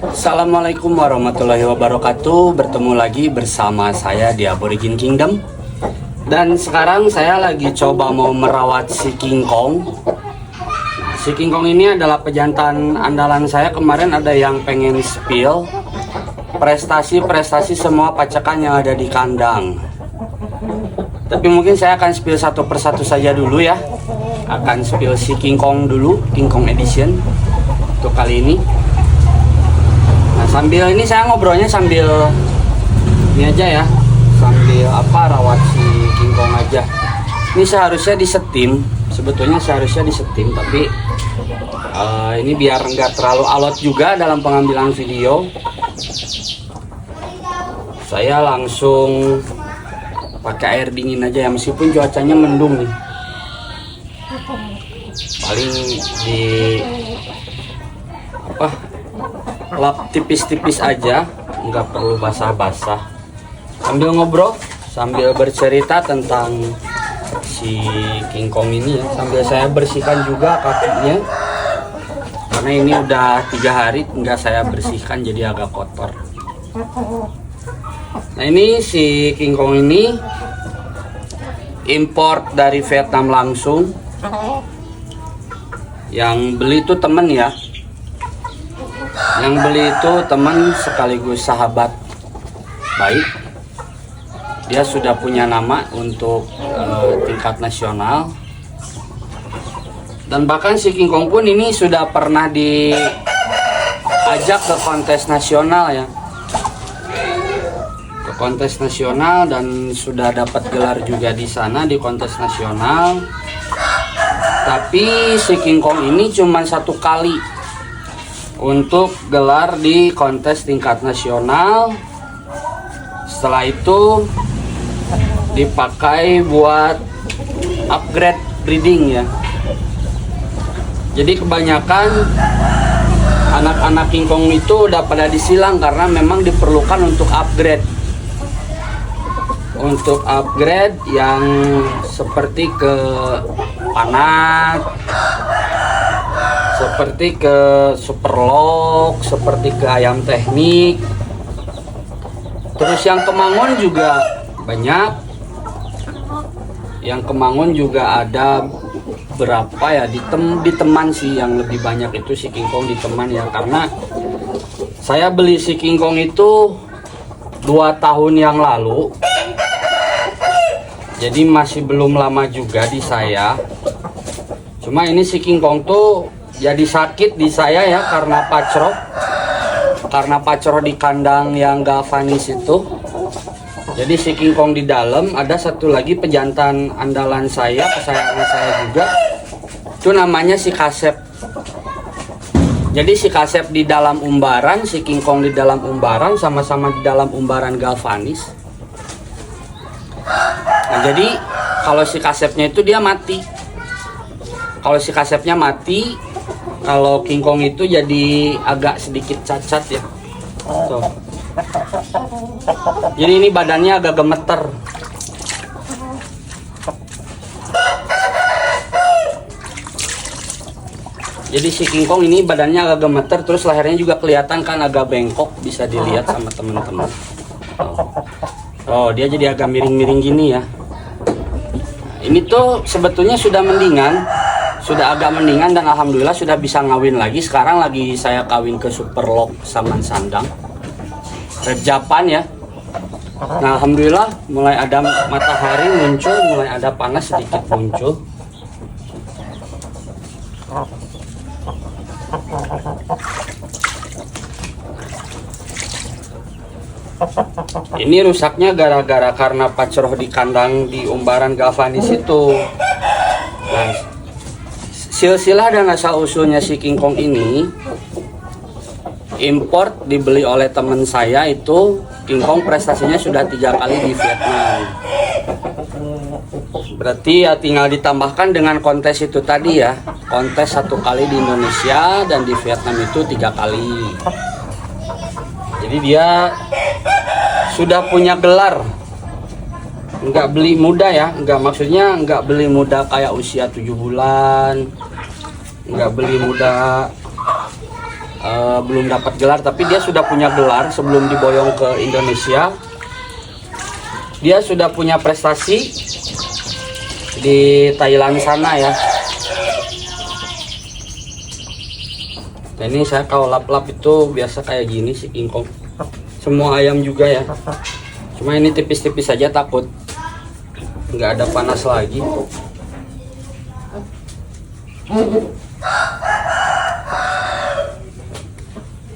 Assalamualaikum warahmatullahi wabarakatuh. Bertemu lagi bersama saya di Aborigin Kingdom. Dan sekarang saya lagi coba mau merawat si King Kong. Si King Kong ini adalah pejantan andalan saya. Kemarin ada yang pengen spill prestasi semua pacakan yang ada di kandang. Tapi mungkin saya akan spill satu persatu saja dulu ya. Akan spill si King Kong dulu, King Kong Edition untuk kali ini. Nah, sambil ini saya ngobrolnya sambil ini aja ya, sambil rawat si King Kong aja. Ini seharusnya disetim, sebetulnya seharusnya disetim, tapi ini biar nggak terlalu alot juga dalam pengambilan video, saya langsung pakai air dingin aja ya, meskipun cuacanya mendung nih. Paling di lap tipis-tipis aja, nggak perlu basah-basah. Sambil ngobrol, sambil bercerita tentang si King Kong ini ya, sambil saya bersihkan juga kakinya, karena ini udah 3 hari nggak saya bersihkan jadi agak kotor. Nah, ini si King Kong ini import dari Vietnam langsung. Yang beli itu temen ya, yang beli itu teman sekaligus sahabat baik. Dia sudah punya nama untuk tingkat nasional, dan bahkan si King Kong pun ini sudah pernah diajak ke kontes nasional ya, ke kontes nasional, dan sudah dapat gelar juga di sana di kontes nasional. Tapi si King Kong ini cuma 1 kali untuk gelar di kontes tingkat nasional. Setelah itu dipakai buat upgrade breeding ya. Jadi kebanyakan anak-anak King Kong itu udah pada disilang karena memang diperlukan untuk upgrade. Untuk upgrade yang seperti ke panat, seperti ke superlock, seperti ke ayam teknik. Terus yang kemangun juga banyak. Yang kemangun juga ada berapa ya, di teman sih yang lebih banyak itu si King Kong di teman ya, karena saya beli si King Kong itu 2 tahun yang lalu. Jadi masih belum lama juga di saya. Cuma ini si King Kong tuh jadi sakit di saya ya, karena pacroh. Karena pacroh di kandang yang galvanis itu. Jadi si King Kong di dalam, ada satu lagi pejantan andalan saya, kesayangan saya juga. Itu namanya si Kasep. Jadi si Kasep di dalam umbaran, si King Kong di dalam umbaran, sama-sama di dalam umbaran galvanis. Nah, jadi kalau si Kasepnya itu dia mati. Kalau si Kasepnya mati, kalau King Kong itu jadi agak sedikit cacat ya. Tuh. Jadi ini badannya agak gemeter. Jadi si King Kong ini badannya agak gemeter, terus lehernya juga kelihatan kan agak bengkok, bisa dilihat sama teman-teman. Oh, dia jadi agak miring-miring gini ya. Ini tuh sebetulnya sudah mendingan, sudah agak mendingan, dan alhamdulillah sudah bisa ngawin lagi. Sekarang lagi saya kawin ke superlock Saman Sandang, red Japan ya. Nah, alhamdulillah mulai ada matahari muncul, mulai ada panas sedikit muncul. Ini rusaknya gara-gara karena pacroh di kandang di umbaran galvanis itu. Nah, silsilah dan asal usulnya si King Kong ini import, dibeli oleh teman saya itu. King Kong prestasinya sudah 3 kali di Vietnam. Berarti ya tinggal ditambahkan dengan kontes itu tadi ya. Kontes 1 kali di Indonesia, dan di Vietnam itu 3 kali. Jadi dia sudah punya gelar nggak beli muda ya, nggak, maksudnya nggak beli muda kayak usia 7 bulan, nggak beli muda belum dapat gelar, tapi dia sudah punya gelar sebelum diboyong ke Indonesia. Dia sudah punya prestasi di Thailand sana ya. Nah, ini saya kalau lap-lap itu biasa kayak gini sih King Kong. Semua ayam juga ya. Cuma ini tipis-tipis saja, takut nggak ada panas lagi.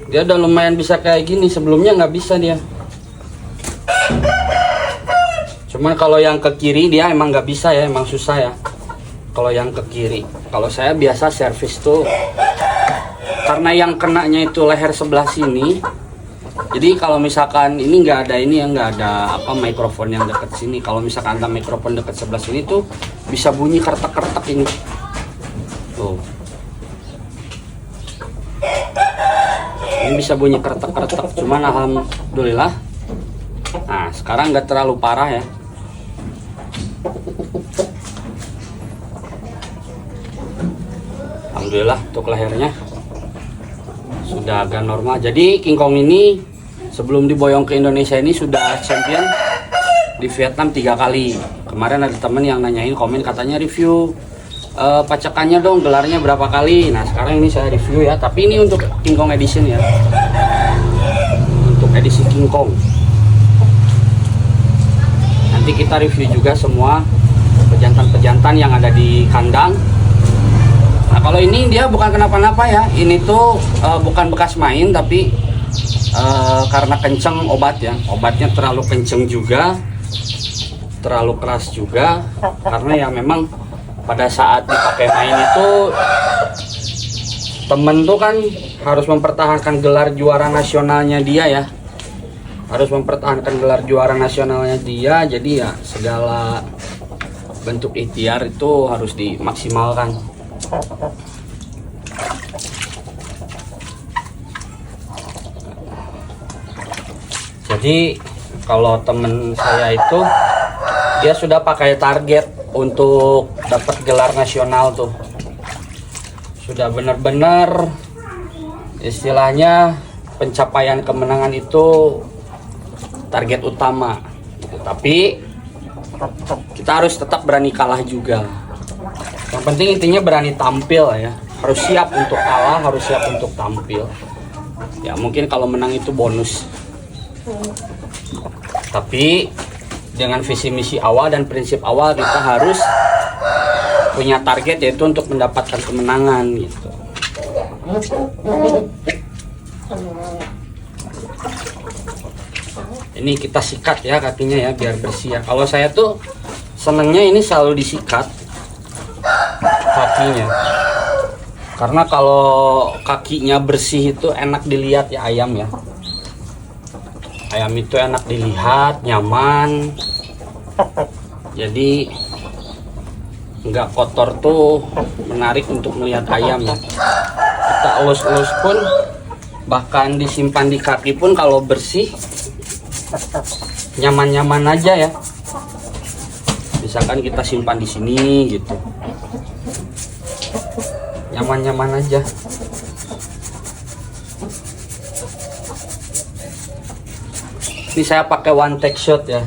Dia udah lumayan bisa kayak gini, sebelumnya nggak bisa dia. Cuman kalau yang ke kiri dia emang nggak bisa ya, emang susah ya. Kalau yang ke kiri, kalau saya biasa servis tuh, karena yang kenanya itu leher sebelah sini. Jadi kalau misalkan ini nggak ada ini ya, nggak ada apa mikrofon yang dekat sini. Kalau misalkan ada mikrofon dekat sebelah sini tuh bisa bunyi kertek-kertek ini. Tuh. Ini bisa bunyi kertek-kertek, cuman alhamdulillah. Nah, sekarang nggak terlalu parah ya. Alhamdulillah untuk lehernya sudah agak normal. Jadi King Kong ini sebelum diboyong ke Indonesia ini sudah champion di Vietnam 3 kali. Kemarin ada temen yang nanyain komen, katanya review pacakannya dong, gelarnya berapa kali. Nah sekarang ini saya review ya, tapi ini untuk King Kong Edition ya, untuk edisi King Kong. Nanti kita review juga semua pejantan-pejantan yang ada di kandang. Nah kalau ini dia bukan kenapa-napa ya, ini tuh bukan bekas main, tapi karena kenceng obat ya, obatnya terlalu kenceng juga, terlalu keras juga, karena ya memang pada saat dipakai main itu temen tuh kan harus mempertahankan gelar juara nasionalnya dia ya, harus mempertahankan gelar juara nasionalnya dia. Jadi ya segala bentuk ikhtiar itu harus dimaksimalkan. Jadi kalau temen saya itu dia sudah pakai target untuk dapat gelar nasional tuh, sudah benar-benar istilahnya pencapaian kemenangan itu target utama. Tapi kita harus tetap berani kalah juga. Yang penting intinya berani tampil ya, harus siap untuk kalah, harus siap untuk tampil ya. Mungkin kalau menang itu bonus, tapi dengan visi misi awal dan prinsip awal kita harus punya target, yaitu untuk mendapatkan kemenangan gitu. Ini kita sikat ya kakinya ya biar bersih ya. Kalau saya tuh senengnya ini selalu disikat kakinya, karena kalau kakinya bersih itu enak dilihat ya ayam ya. Ayam itu enak dilihat, nyaman, jadi nggak kotor tuh menarik untuk melihat ayam ya. Kita elus-elus pun, bahkan disimpan di kaki pun kalau bersih nyaman-nyaman aja ya. Misalkan kita simpan di sini gitu, nyaman-nyaman aja. Ini saya pakai one take shot ya,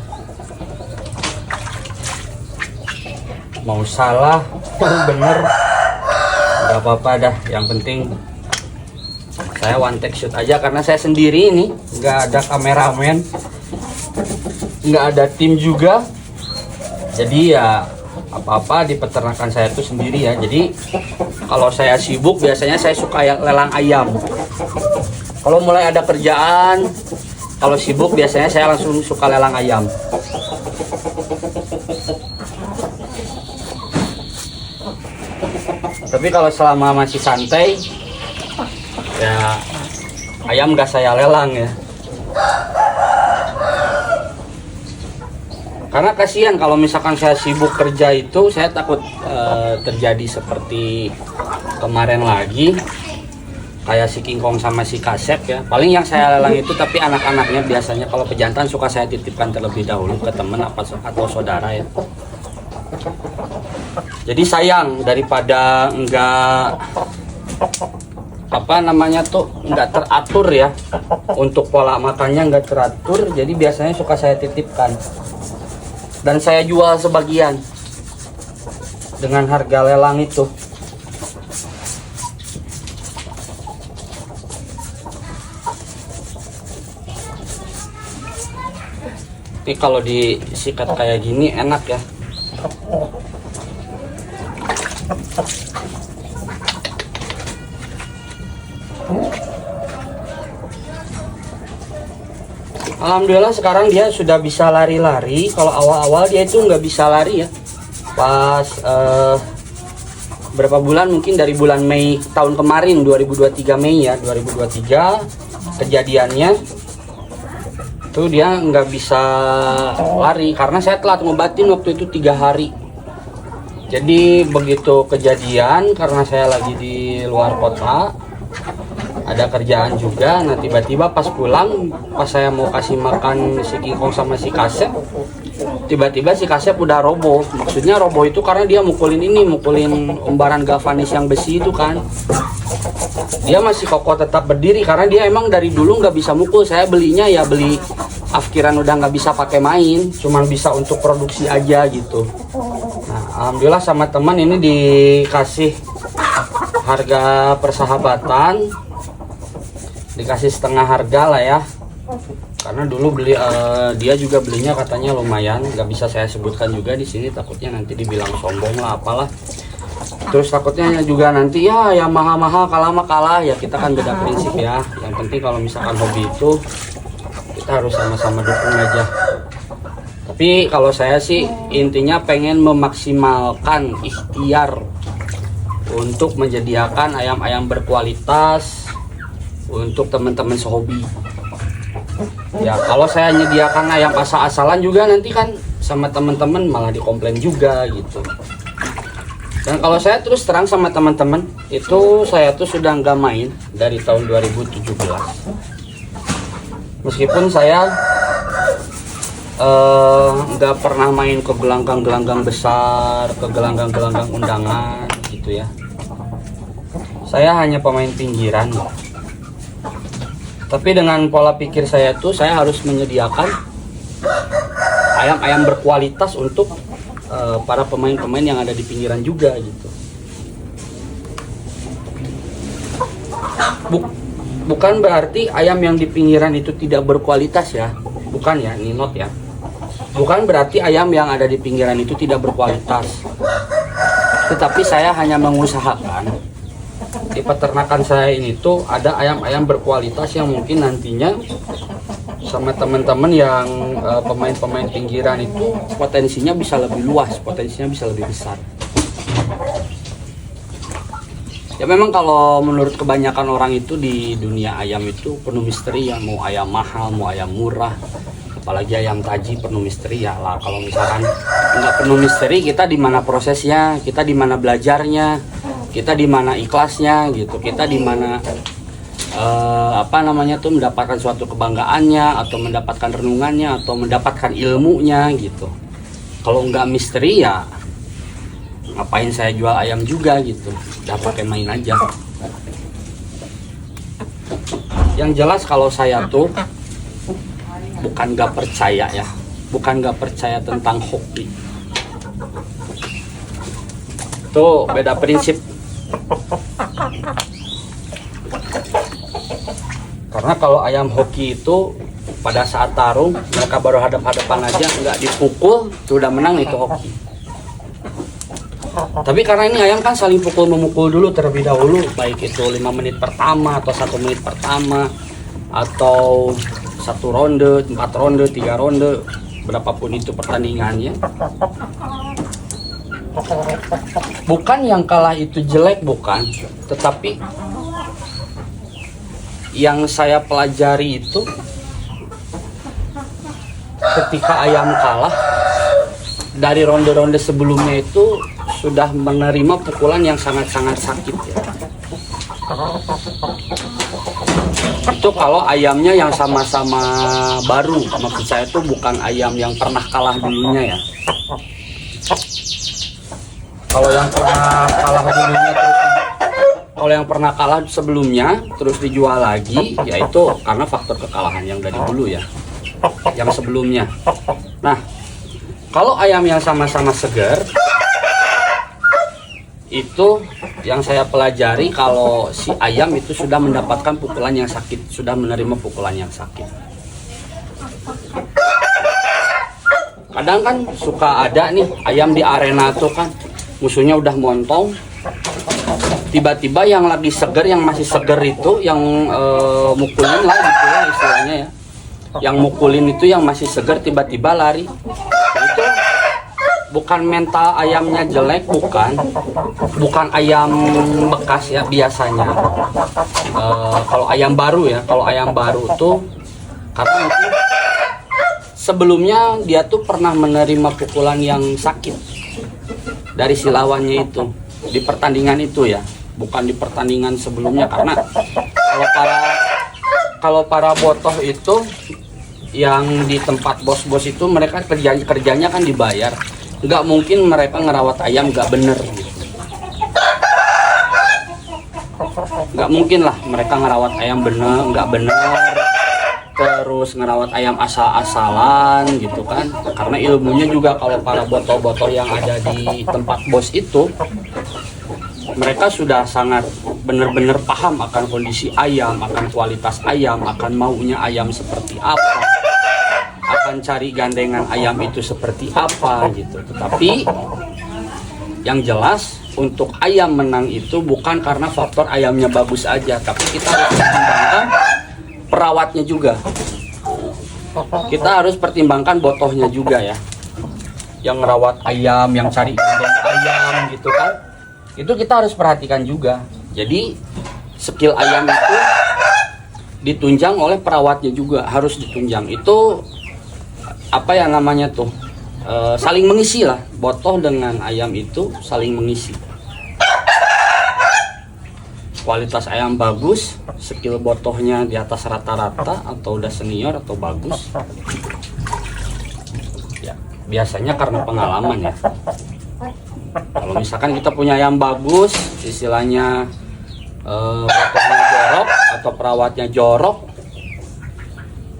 mau salah mau bener nggak apa-apa dah, yang penting saya one take shot aja, karena saya sendiri ini, nggak ada kameramen, nggak ada tim juga. Jadi ya apa-apa di peternakan saya itu sendiri ya. Jadi kalau saya sibuk biasanya saya suka lelang ayam. Kalau mulai ada kerjaan, kalau sibuk biasanya saya langsung suka lelang ayam. Tapi kalau selama masih santai ya ayam gak saya lelang ya. Karena kasihan kalau misalkan saya sibuk kerja itu, saya takut terjadi seperti kemarin lagi. kayak si King Kong sama si Kasep ya. Paling yang saya lelang itu, tapi anak-anaknya biasanya kalau pejantan suka saya titipkan terlebih dahulu ke teman atau saudara ya. Jadi sayang daripada enggak enggak teratur ya, untuk pola makannya enggak teratur, jadi biasanya suka saya titipkan dan saya jual sebagian dengan harga lelang itu. Ini kalau disikat kayak gini enak ya. Alhamdulillah sekarang dia sudah bisa lari-lari. Kalau awal-awal dia itu nggak bisa lari ya. Pas berapa bulan, mungkin dari bulan Mei tahun kemarin 2023, Mei ya 2023 kejadiannya tuh dia nggak bisa lari karena saya telat ngobatin waktu itu 3 hari. Jadi begitu kejadian, karena saya lagi di luar kota, ada kerjaan juga. Nah tiba-tiba pas pulang, pas saya mau kasih makan si King Kong sama si Kasep, tiba-tiba si Kasep udah roboh. Maksudnya roboh itu karena dia mukulin umbaran galvanis yang besi itu kan. Dia masih kokoh tetap berdiri karena dia emang dari dulu nggak bisa mukul. Saya belinya ya beli afkiran udah nggak bisa pakai main, cuman bisa untuk produksi aja gitu. Nah alhamdulillah sama teman ini dikasih harga persahabatan, dikasih setengah harga lah ya, karena dulu dia juga belinya katanya lumayan, nggak bisa saya sebutkan juga di sini, takutnya nanti dibilang sombong lah apalah. Terus takutnya juga nanti ya yang mahal-mahal kalah mah kalah ya, kita kan beda prinsip ya. Yang penting kalau misalkan hobi itu kita harus sama-sama dukung aja. Tapi kalau saya sih intinya pengen memaksimalkan ikhtiar untuk menyediakan ayam-ayam berkualitas untuk teman-teman sehobi. Ya kalau saya menyediakan ayam asal-asalan juga nanti kan sama teman-teman malah dikomplain juga gitu. Dan kalau saya terus terang sama teman-teman, itu saya tuh sudah nggak main dari tahun 2017. Meskipun saya nggak pernah main ke gelanggang-gelanggang besar, ke gelanggang-gelanggang undangan gitu ya. Saya hanya pemain pinggiran. Tapi dengan pola pikir saya tuh, saya harus menyediakan ayam-ayam berkualitas untuk para pemain-pemain yang ada di pinggiran juga gitu. Bukan berarti ayam yang di pinggiran itu tidak berkualitas ya, bukan ya, ini note ya. Bukan berarti ayam yang ada di pinggiran itu tidak berkualitas. Tetapi saya hanya mengusahakan di peternakan saya ini tuh ada ayam-ayam berkualitas yang mungkin nantinya sama teman-teman yang pemain-pemain pinggiran itu potensinya bisa lebih luas, potensinya bisa lebih besar. Ya memang kalau menurut kebanyakan orang itu di dunia ayam itu penuh misteri ya, mau ayam mahal, mau ayam murah, apalagi ayam taji penuh misteri ya lah. Kalau misalkan nggak penuh misteri, kita di mana prosesnya, kita di mana belajarnya, kita di mana ikhlasnya gitu, kita di mana mendapatkan suatu kebanggaannya atau mendapatkan renungannya atau mendapatkan ilmunya gitu. Kalau nggak misteri ya ngapain saya jual ayam juga gitu, udah pakai main aja. Yang jelas kalau saya tuh bukan nggak percaya ya, bukan nggak percaya tentang hoki, tuh beda prinsip. Karena kalau ayam hoki itu pada saat tarung mereka baru hadap-hadapan aja nggak dipukul sudah menang, itu hoki. Tapi karena ini ayam kan saling pukul memukul dulu terlebih dahulu, baik itu 5 menit pertama atau 1 menit pertama atau 1 ronde, 4 ronde, 3 ronde, berapapun itu pertandingannya. Bukan yang kalah itu jelek, bukan, tetapi yang saya pelajari itu ketika ayam kalah dari ronde-ronde sebelumnya itu sudah menerima pukulan yang sangat-sangat sakit ya. Itu kalau ayamnya yang sama-sama baru, maksud saya itu bukan ayam yang pernah kalah dulunya ya. Kalau yang pernah kalah dulunya kalau yang pernah kalah sebelumnya terus dijual lagi, yaitu karena faktor kekalahan yang dari dulu ya, yang sebelumnya. Nah, kalau ayam yang sama-sama segar, itu yang saya pelajari kalau si ayam itu sudah mendapatkan pukulan yang sakit, sudah menerima pukulan yang sakit. Kadang kan suka ada nih ayam di arena tuh kan, musuhnya udah montong, tiba-tiba yang lagi seger, yang masih seger itu, yang mukulin lah gitu ya istilahnya ya, yang mukulin itu yang masih seger tiba-tiba lari. Itu bukan mental ayamnya jelek, bukan ayam bekas ya biasanya. Kalau ayam baru ya, kalau ayam baru tuh karena itu sebelumnya dia tuh pernah menerima pukulan yang sakit dari si lawannya itu di pertandingan itu ya, bukan di pertandingan sebelumnya. Karena kalau para botoh itu yang di tempat bos-bos itu, mereka kerjanya kan dibayar, nggak mungkin mereka ngerawat ayam nggak bener gitu. Nggak mungkin lah mereka ngerawat ayam nggak bener, terus ngerawat ayam asal-asalan gitu kan. Karena ilmunya juga kalau para botoh-botoh yang ada di tempat bos itu, mereka sudah sangat benar-benar paham akan kondisi ayam, akan kualitas ayam, akan maunya ayam seperti apa, akan cari gandengan ayam itu seperti apa gitu. Tetapi yang jelas untuk ayam menang itu bukan karena faktor ayamnya bagus aja, tapi kita harus pertimbangkan perawatnya juga. Kita harus pertimbangkan botohnya juga ya, yang ngerawat ayam, yang cari gandeng ayam gitu kan. Itu kita harus perhatikan juga. Jadi skill ayam itu ditunjang oleh perawatnya juga, harus ditunjang. Itu apa ya namanya tuh, saling mengisi lah. Botoh dengan ayam itu saling mengisi. Kualitas ayam bagus, skill botohnya di atas rata-rata atau udah senior atau bagus ya, biasanya karena pengalaman ya. Kalau misalkan kita punya ayam bagus, istilahnya botohnya jorok atau perawatnya jorok,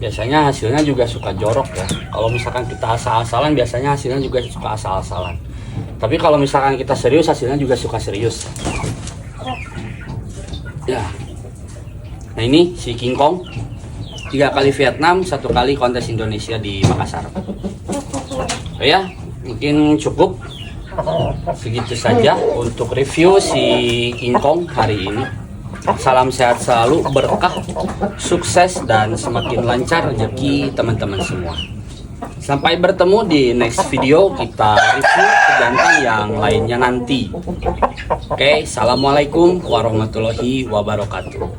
biasanya hasilnya juga suka jorok ya. Kalau misalkan kita asal-asalan, biasanya hasilnya juga suka asal-asalan. Tapi kalau misalkan kita serius, hasilnya juga suka serius ya. Nah ini si King Kong, 3 kali Vietnam, 1 kali kontes Indonesia di Makassar. Oh ya, mungkin cukup segitu saja untuk review si King Kong hari ini. Salam sehat selalu, berkah, sukses, dan semakin lancar rezeki teman-teman semua. Sampai bertemu di next video, kita review pejantan yang lainnya nanti. Oke, assalamualaikum warahmatullahi wabarakatuh.